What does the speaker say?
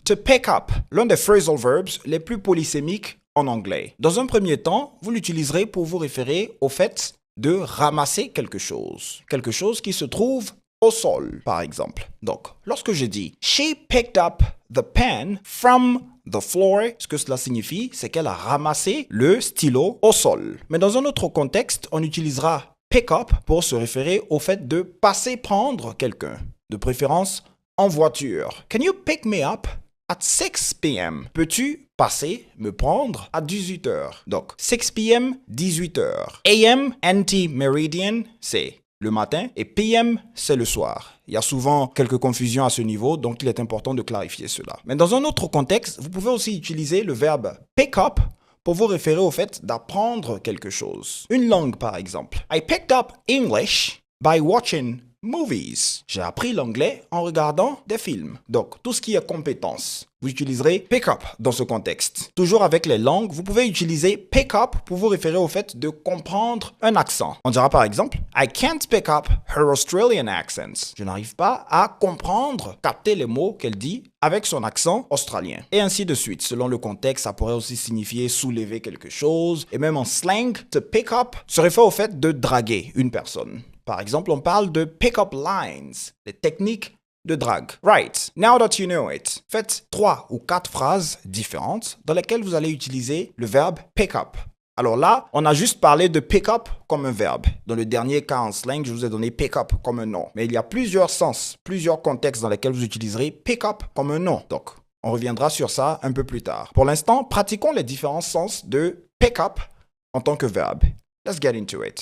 To pick up, l'un des phrasal verbs les plus polysémiques en anglais. Dans un premier temps, vous l'utiliserez pour vous référer au fait de ramasser quelque chose qui se trouve au sol, par exemple. Donc, lorsque je dis « She picked up the pen from the floor », ce que cela signifie, c'est qu'elle a ramassé le stylo au sol. Mais dans un autre contexte, on utilisera « pick up » pour se référer au fait de passer prendre quelqu'un, de préférence en voiture. « Can you pick me up at 6 p.m. » Peux-tu passer me prendre à 18 h? Donc, 6 p.m., 18 h. AM, anti-meridian, c'est le matin, et PM, c'est le soir. Il y a souvent quelques confusions à ce niveau, donc il est important de clarifier cela. Mais dans un autre contexte, vous pouvez aussi utiliser le verbe pick up pour vous référer au fait d'apprendre quelque chose. Une langue, par exemple. I picked up English by watching movies. J'ai appris l'anglais en regardant des films. Donc, tout ce qui est compétence, vous utiliserez pick up dans ce contexte. Toujours avec les langues, vous pouvez utiliser pick up pour vous référer au fait de comprendre un accent. On dira par exemple, I can't pick up her Australian accents. Je n'arrive pas à comprendre, capter les mots qu'elle dit avec son accent australien. Et ainsi de suite. Selon le contexte, ça pourrait aussi signifier soulever quelque chose. Et même en slang, to pick up se réfère au fait de draguer une personne. Par exemple, on parle de pick-up lines, les techniques de drague. Right, now that you know it, faites 3 ou 4 phrases différentes dans lesquelles vous allez utiliser le verbe pick up. Alors là, on a juste parlé de pick up comme un verbe. Dans le dernier cas en slang, je vous ai donné pick up comme un nom. Mais il y a plusieurs sens, plusieurs contextes dans lesquels vous utiliserez pick up comme un nom. Donc, on reviendra sur ça un peu plus tard. Pour l'instant, pratiquons les différents sens de pick up en tant que verbe. Let's get into it.